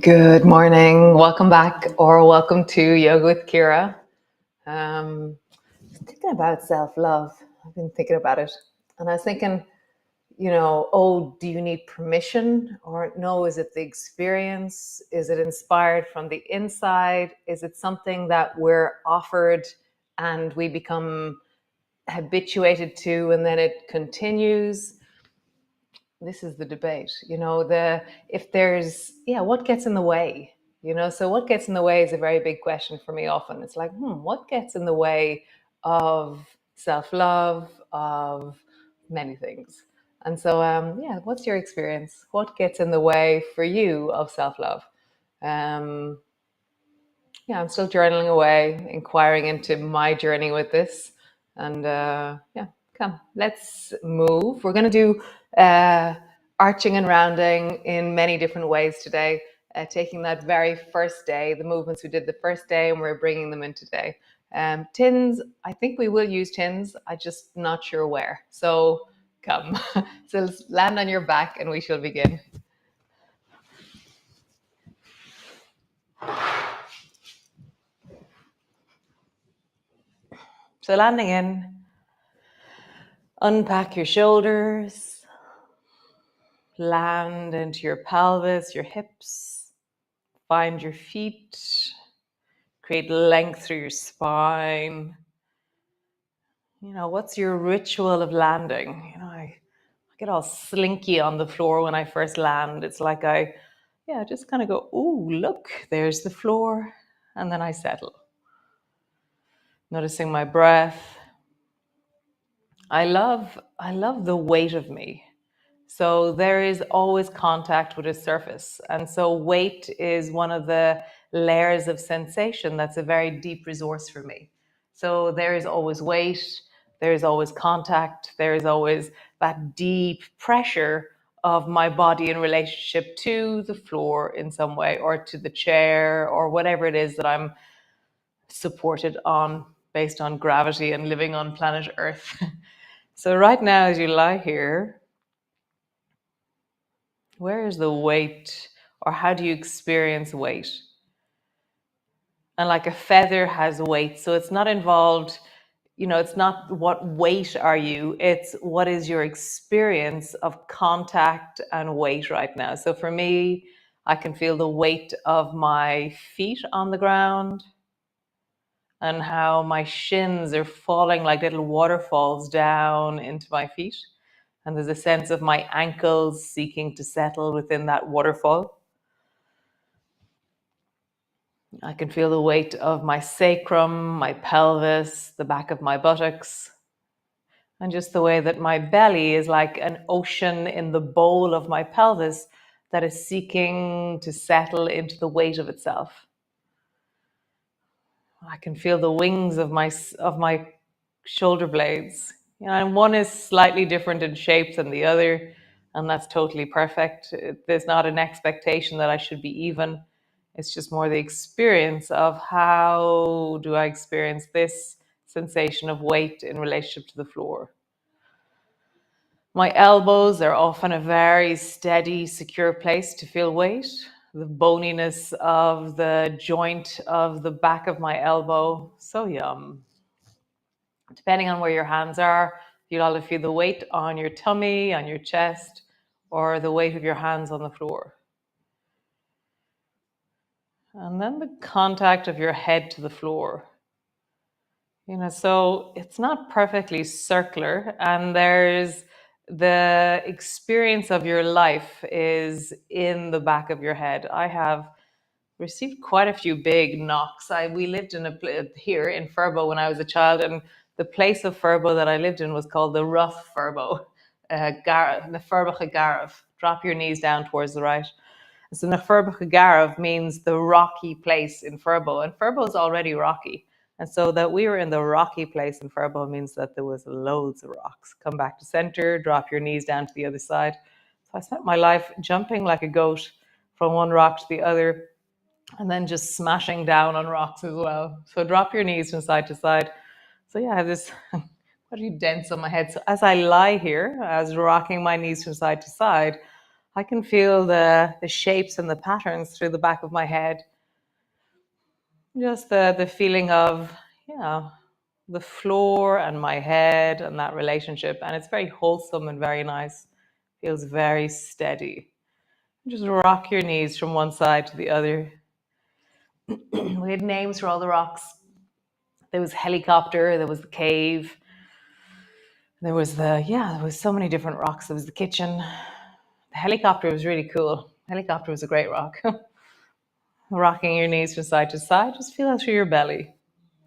Good morning. Welcome back, or welcome to Yoga with Kira. Thinking about self-love. I've been thinking about it, and I was thinking, do you need permission, or no? Is it the experience? Is it inspired from the inside? Is it something that we're offered and we become habituated to, and then it continues? This is the debate, what gets in the way, so what gets in the way is a very big question for me. Often it's like, what gets in the way of self-love, of many things? And so what's your experience? What gets in the way for you of self-love? I'm still journaling away, inquiring into my journey with this. And come, let's move. We're going to do arching and rounding in many different ways today, taking that very first day, the movements we did the first day, and we're bringing them in today. Tins, I think we will use tins. I'm just not sure where. So come. So land on your back and we shall begin. So landing in, unpack your shoulders, land into your pelvis, your hips, find your feet, create length through your spine. What's your ritual of landing? I get all slinky on the floor when I first land. It's like I just kind of go, ooh, look, there's the floor. And then I settle. Noticing my breath. I love the weight of me. So there is always contact with a surface. And so weight is one of the layers of sensation that's a very deep resource for me. So there is always weight, there is always contact, there is always that deep pressure of my body in relationship to the floor in some way, or to the chair, or whatever it is that I'm supported on based on gravity and living on planet Earth. So right now, as you lie here, where is the weight, or how do you experience weight? And like a feather has weight, so it's not involved, it's not what weight are you, it's what is your experience of contact and weight right now. So for me, I can feel the weight of my feet on the ground and how my shins are falling like little waterfalls down into my feet. And there's a sense of my ankles seeking to settle within that waterfall. I can feel the weight of my sacrum, my pelvis, the back of my buttocks, and just the way that my belly is like an ocean in the bowl of my pelvis that is seeking to settle into the weight of itself. I can feel the wings of my shoulder blades. You know, and one is slightly different in shape than the other, and that's totally perfect. There's not an expectation that I should be even. It's just more the experience of how do I experience this sensation of weight in relationship to the floor. My elbows are often a very steady, secure place to feel weight. The boniness of the joint of the back of my elbow, so yum. Depending on where your hands are, you'll either feel the weight on your tummy, on your chest, or the weight of your hands on the floor. And then the contact of your head to the floor. You know, so it's not perfectly circular, and there's the experience of your life is in the back of your head. I have received quite a few big knocks. We lived in here in Furbo when I was a child, and the place of Furbo that I lived in was called the Rough Furbo, the Furbacha Garav. Drop your knees down towards the right. So the Furbacha Garav means the rocky place in Furbo, and Furbo is already rocky. And so that we were in the rocky place in Furbo means that there was loads of rocks. Come back to center, drop your knees down to the other side. So I spent my life jumping like a goat from one rock to the other, and then just smashing down on rocks as well. So drop your knees from side to side. So yeah, I have this quite a few dents on my head. So as I lie here, as rocking my knees from side to side, I can feel the shapes and the patterns through the back of my head. Just the feeling of, you know, the floor and my head and that relationship. And it's very wholesome and very nice. Feels very steady. Just rock your knees from one side to the other. We had names for all the rocks. There was helicopter, there was the cave, there was there was so many different rocks. There was the kitchen. The helicopter was really cool. Helicopter was a great rock. Rocking your knees from side to side, just feel it through your belly.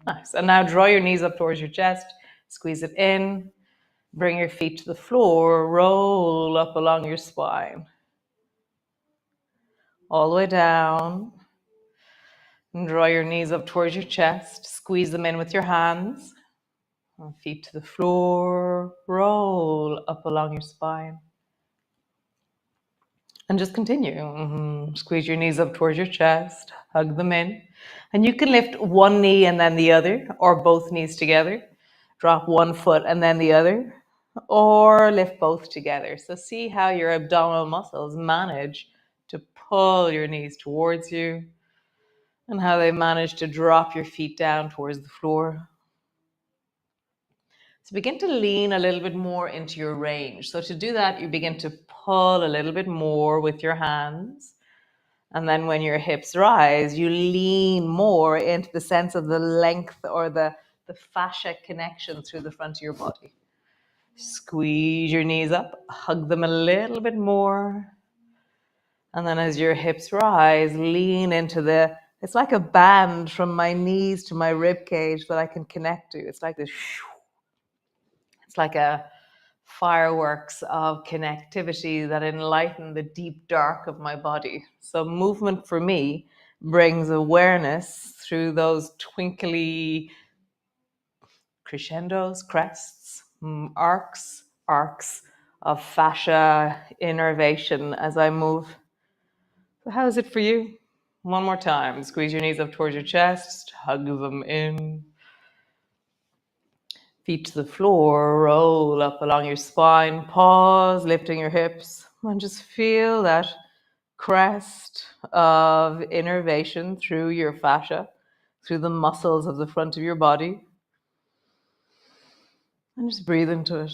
Nice. And now draw your knees up towards your chest, squeeze it in, bring your feet to the floor, roll up along your spine, all the way down. And draw your knees up towards your chest, squeeze them in with your hands. Feet to the floor, roll up along your spine. And just continue. Squeeze your knees up towards your chest, hug them in. And you can lift one knee and then the other, or both knees together. Drop one foot and then the other, or lift both together. So see how your abdominal muscles manage to pull your knees towards you and how they manage to drop your feet down towards the floor. So begin to lean a little bit more into your range. So to do that, you begin to pull a little bit more with your hands. And then when your hips rise, you lean more into the sense of the length or the fascia connection through the front of your body. Squeeze your knees up, hug them a little bit more. And then as your hips rise, lean into it's like a band from my knees to my rib cage that I can connect to. It's like this. It's like a fireworks of connectivity that enlighten the deep dark of my body. So movement for me brings awareness through those twinkly crescendos, crests, arcs of fascia innervation as I move. So how is it for you? One more time. Squeeze your knees up towards your chest, hug them in. Feet to the floor, roll up along your spine, pause, lifting your hips, and just feel that crest of innervation through your fascia, through the muscles of the front of your body. And just breathe into it.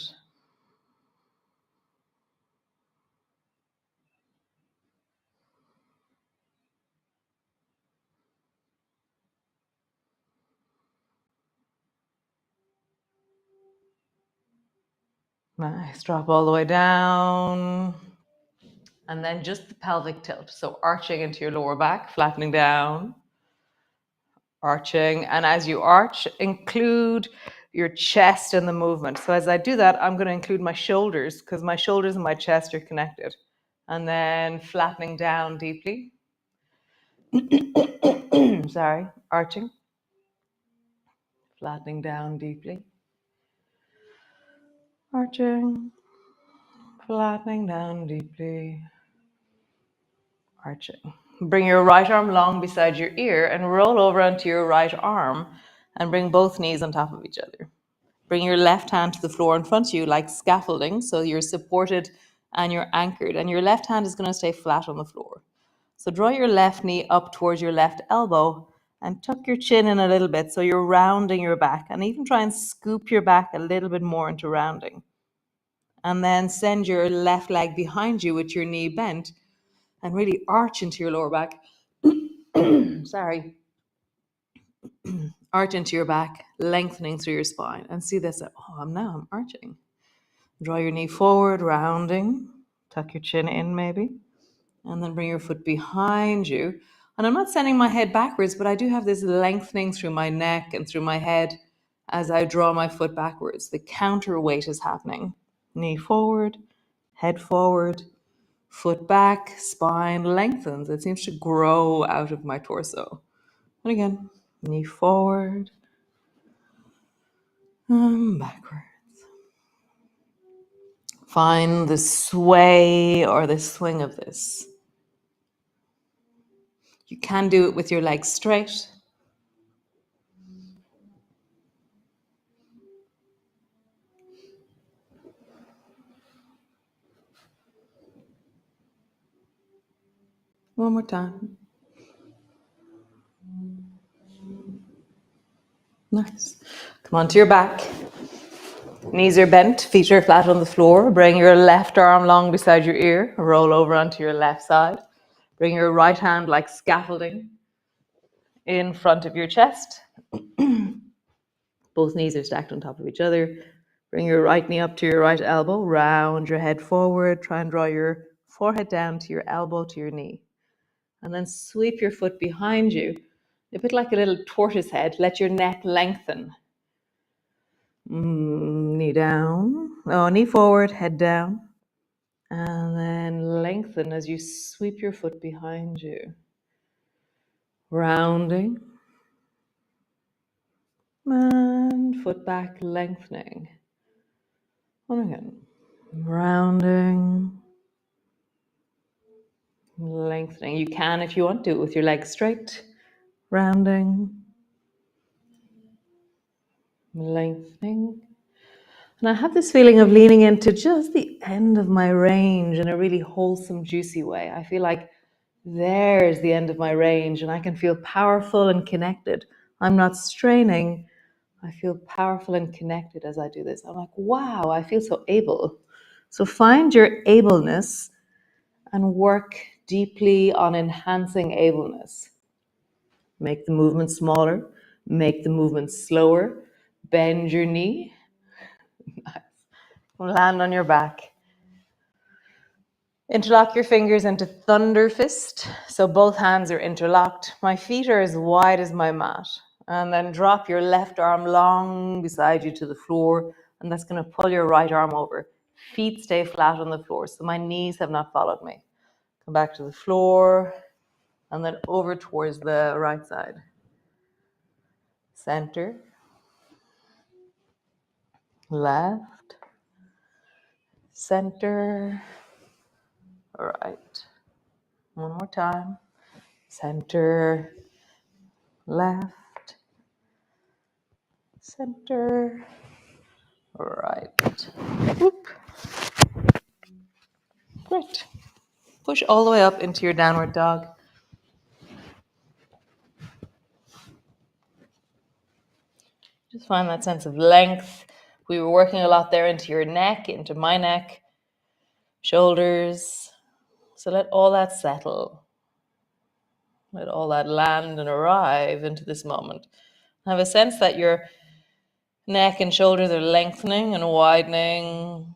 Nice. Drop all the way down. And then just the pelvic tilt. So arching into your lower back, flattening down, arching. And as you arch, include your chest in the movement. So as I do that, I'm going to include my shoulders because my shoulders and my chest are connected. And then flattening down deeply. Sorry, arching. flattening down deeply, arching, flattening down deeply, arching. Bring your right arm long beside your ear and roll over onto your right arm and bring both knees on top of each other. Bring your left hand to the floor in front of you like scaffolding, so you're supported and you're anchored, and your left hand is going to stay flat on the floor. So draw your left knee up towards your left elbow and tuck your chin in a little bit so you're rounding your back, and even try and scoop your back a little bit more into rounding. And then send your left leg behind you with your knee bent and really arch into your lower back. Sorry. Arch into your back, lengthening through your spine. And see this, I'm arching. Draw your knee forward, rounding. Tuck your chin in maybe. And then bring your foot behind you. And I'm not sending my head backwards, but I do have this lengthening through my neck and through my head as I draw my foot backwards. The counterweight is happening. Knee forward, head forward, foot back, spine lengthens. It seems to grow out of my torso. And again, knee forward, backward. Find the sway or the swing of this. You can do it with your legs straight. One more time. Nice. Come onto your back. Knees are bent, feet are flat on the floor. Bring your left arm long beside your ear. Roll over onto your left side. Bring your right hand like scaffolding in front of your chest. Both knees are stacked on top of each other. Bring your right knee up to your right elbow. Round your head forward. Try and draw your forehead down to your elbow to your knee. And then sweep your foot behind you, a bit like a little tortoise head. Let your neck lengthen. Knee down. Oh, knee forward, head down. And then lengthen as you sweep your foot behind you. Rounding. And foot back, lengthening. And again. Rounding. Lengthening. You can, if you want, do it with your legs straight. Rounding. Lengthening. And I have this feeling of leaning into just the end of my range in a really wholesome, juicy way. I feel like there's the end of my range and I can feel powerful and connected. I'm not straining. I feel powerful and connected as I do this. I'm like, wow, I feel so able. So find your ableness and work deeply on enhancing ableness. Make the movement smaller, make the movement slower, bend your knee. Land on your back. Interlock your fingers into thunder fist. So both hands are interlocked. My feet are as wide as my mat. And then drop your left arm long beside you to the floor. And that's going to pull your right arm over. Feet stay flat on the floor. So my knees have not followed me. Come back to the floor. And then over towards the right side. Center. Left. Center. Right. One more time. Center. Left. Center. Right. Whoop. Great. Push all the way up into your downward dog. Just find that sense of length. We were working a lot there into your neck, into my neck, shoulders. So let all that settle. Let all that land and arrive into this moment. Have a sense that your neck and shoulders are lengthening and widening.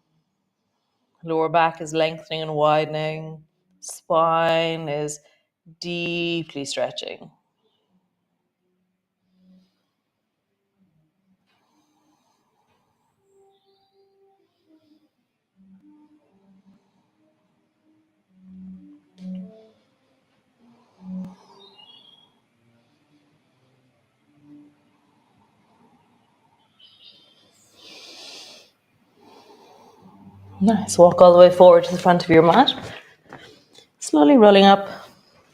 Lower back is lengthening and widening. Spine is deeply stretching. Nice. Walk all the way forward to the front of your mat. Slowly rolling up.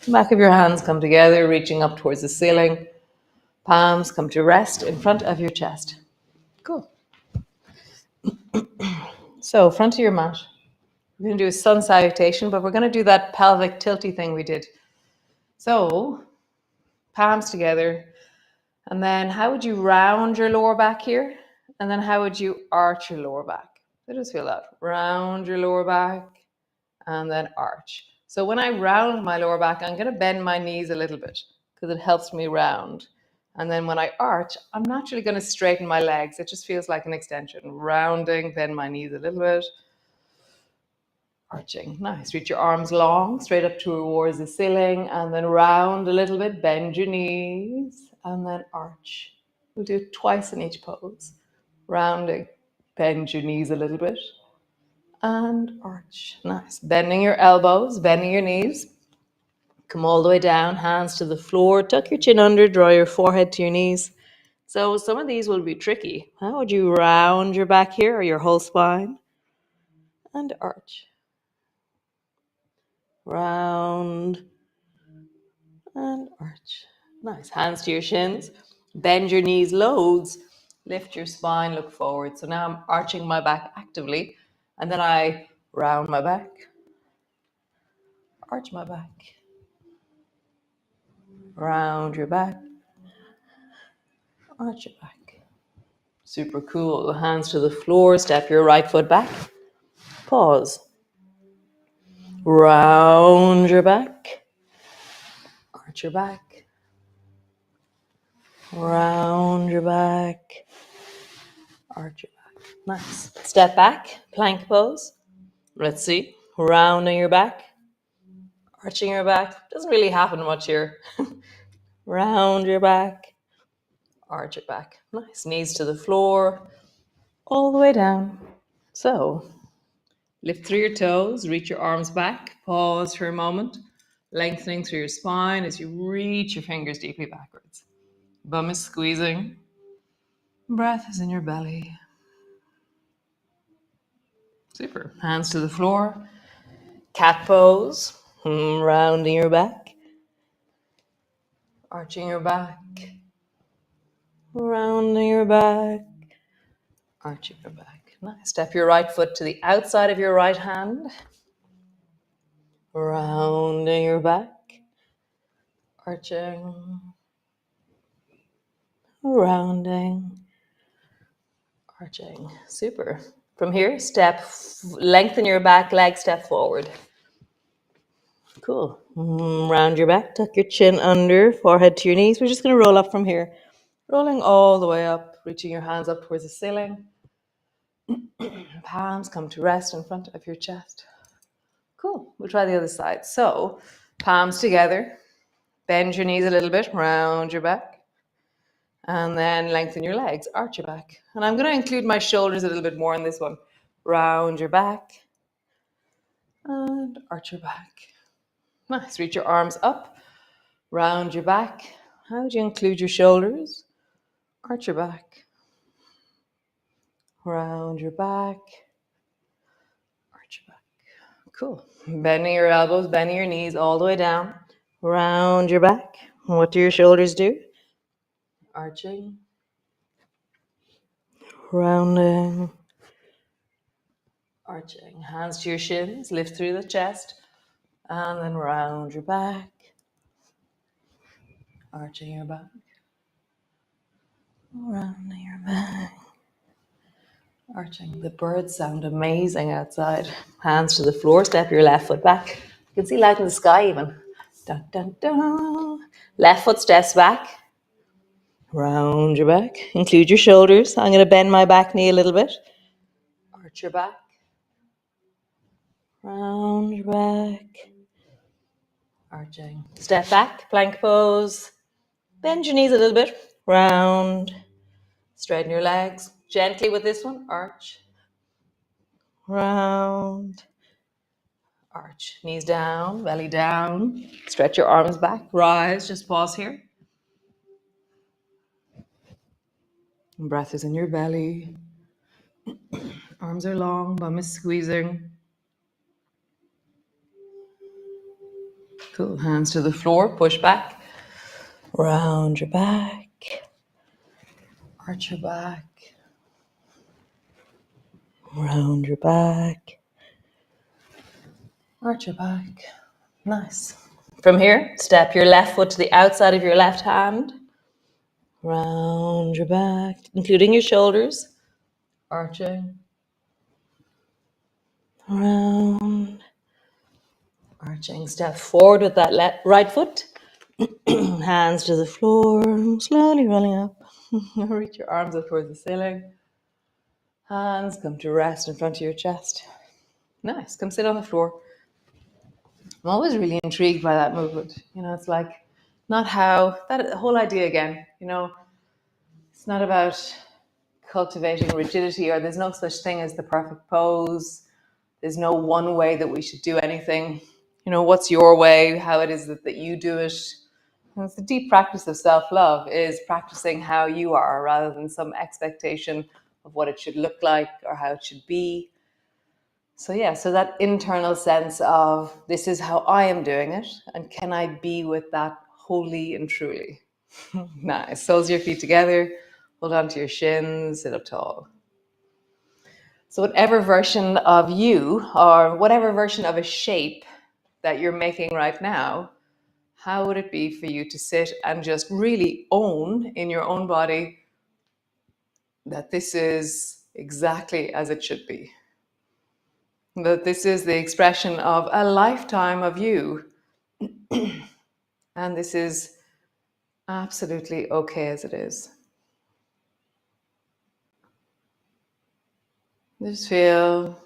Back of your hands come together, reaching up towards the ceiling. Palms come to rest in front of your chest. Cool. So, front of your mat. We're going to do a sun salutation, but we're going to do that pelvic tilty thing we did. So, palms together. And then how would you round your lower back here? And then how would you arch your lower back? So just feel that. Round your lower back and then arch. So when I round my lower back, I'm going to bend my knees a little bit because it helps me round. And then when I arch, I'm naturally going to straighten my legs. It just feels like an extension. Rounding, bend my knees a little bit. Arching. Nice. Reach your arms long, straight up towards the ceiling, and then round a little bit. Bend your knees, and then arch. We'll do it twice in each pose. Rounding. Bend your knees a little bit, and arch. Nice. Bending your elbows, bending your knees. Come all the way down, hands to the floor. Tuck your chin under, draw your forehead to your knees. So some of these will be tricky. How would you round your back here or your whole spine? And arch. Round and arch. Nice. Hands to your shins. Bend your knees loads. Lift your spine, look forward. So now I'm arching my back actively. And then I round my back, arch my back, round your back, arch your back. Super cool. Hands to the floor. Step your right foot back. Pause. Round your back, arch your back, round your back, arch your back. Nice. Step back, plank pose. Let's see. Rounding your back, arching your back. Doesn't really happen much here. Round your back, arch your back. Nice. Knees to the floor, all the way down. So, lift through your toes, reach your arms back, pause for a moment, lengthening through your spine as you reach your fingers deeply backwards. Bum is squeezing. Breath is in your belly. Super. Hands to the floor. Cat pose. Rounding your back. Arching your back. Rounding your back. Arching your back. Nice. Step your right foot to the outside of your right hand. Rounding your back. Arching. Rounding. Arching. Super. From here, lengthen your back leg, step forward. Cool. Round your back, tuck your chin under, forehead to your knees. We're just going to roll up from here. Rolling all the way up, reaching your hands up towards the ceiling. Palms come to rest in front of your chest. Cool. We'll try the other side. So, palms together. Bend your knees a little bit, round your back. And then lengthen your legs, arch your back. And I'm going to include my shoulders a little bit more in this one. Round your back and arch your back. Nice. Reach your arms up, round your back. How would you include your shoulders? Arch your back. Round your back. Arch your back. Cool. Bending your elbows, bending your knees all the way down. Round your back. What do your shoulders do? Arching. Rounding. Arching. Hands to your shins. Lift through the chest. And then round your back. Arching your back. Rounding your back. Arching. The birds sound amazing outside. Hands to the floor. Step your left foot back. You can see light in the sky even. Dun, dun, dun. Left foot steps back. Round your back. Include your shoulders. I'm going to bend my back knee a little bit. Arch your back. Round your back. Arching. Step back. Plank pose. Bend your knees a little bit. Round. Straighten your legs. Gently with this one. Arch. Round. Arch. Knees down. Belly down. Stretch your arms back. Rise. Just pause here. Breath is in your belly. Arms are long, bum is squeezing. Cool. Hands to the floor, push back. Round your back. Arch your back. Round your back. Arch your back. Nice. From here, step your left foot to the outside of your left hand. Round your back, including your shoulders. Arching. Round. Arching. Step forward with that right foot. Hands to the floor. Slowly rolling up. Reach your arms up towards the ceiling. Hands come to rest in front of your chest. Nice. Come sit on the floor. I'm always really intrigued by that movement. It's like not how that whole idea again, it's not about cultivating rigidity, or there's no such thing as the perfect pose. There's no one way that we should do anything. What's your way, how it is that you do it. And it's the deep practice of self-love is practicing how you are rather than some expectation of what it should look like or how it should be. So that internal sense of this is how I am doing it, and can I be with that wholly and truly? Nice. Soles of your feet together. Hold on to your shins. Sit up tall. So whatever version of you or whatever version of a shape that you're making right now, how would it be for you to sit and just really own in your own body that this is exactly as it should be? That this is the expression of a lifetime of you. And this is absolutely okay as it is. Just feel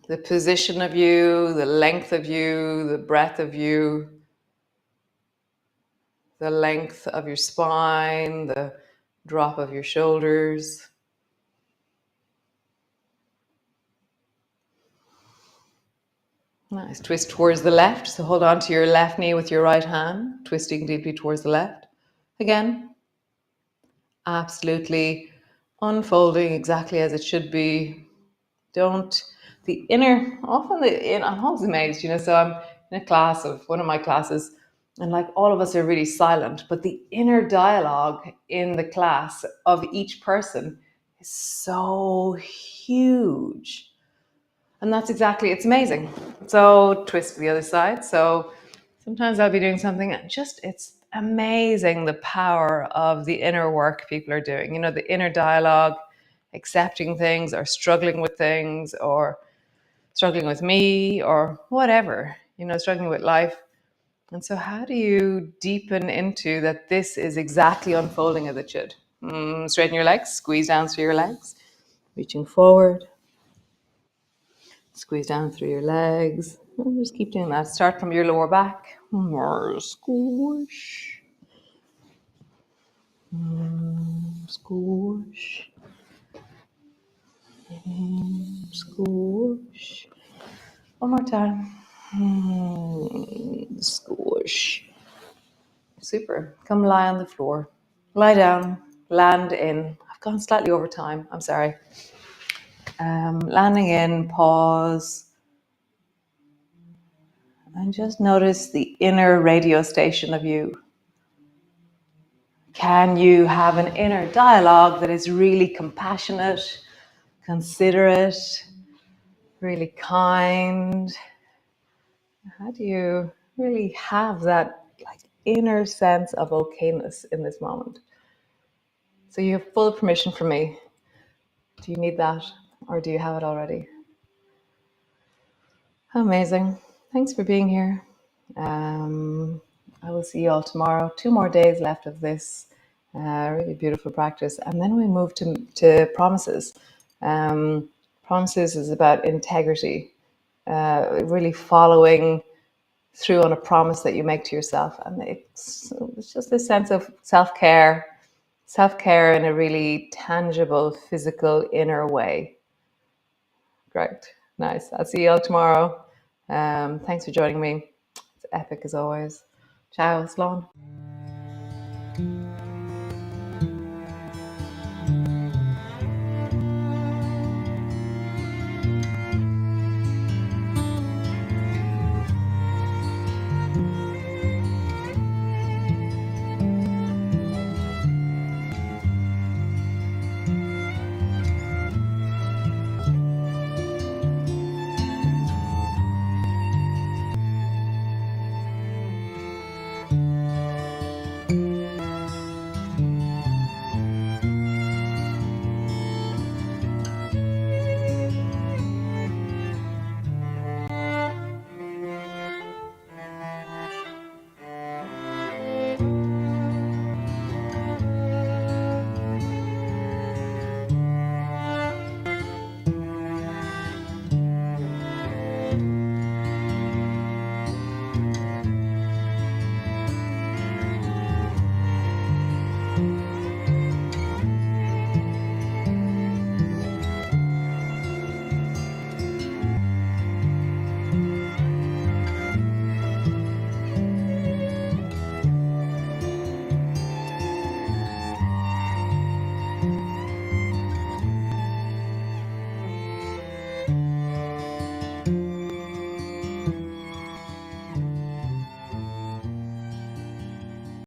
the position of you, the length of you, the breadth of you, the length of your spine, the drop of your shoulders. Nice. Twist towards the left. So hold on to your left knee with your right hand, twisting deeply towards the left. Again, absolutely unfolding exactly as it should be. I'm always amazed, so I'm in a class of one of my classes, and like all of us are really silent, but the inner dialogue in the class of each person is so huge. And it's amazing. So twist to the other side. So sometimes I'll be doing something and it's amazing the power of the inner work people are doing. The inner dialogue, accepting things or struggling with things or struggling with me or whatever, struggling with life. And so how do you deepen into that this is exactly unfolding as it should? Straighten your legs, squeeze down through your legs, reaching forward. Squeeze down through your legs. Just keep doing that. Start from your lower back. Squish. Squish. Squish. One more time. Squish. Super. Come lie on the floor. Lie down. Land in. I've gone slightly over time. I'm sorry. Landing in. Pause. And just notice the inner radio station of you. Can you have an inner dialogue that is really compassionate, considerate, really kind? How do you really have that inner sense of okayness in this moment? So you have full permission from me. Do you need that, or do you have it already? Amazing. Thanks for being here. I will see you all tomorrow. 2 more days left of this really beautiful practice. And then we move to promises. Promises is about integrity, really following through on a promise that you make to yourself. And it's just this sense of self-care in a really tangible, physical, inner way. Great. Nice. I'll see you all tomorrow. Thanks for joining me. It's epic as always. Ciao, Sloan.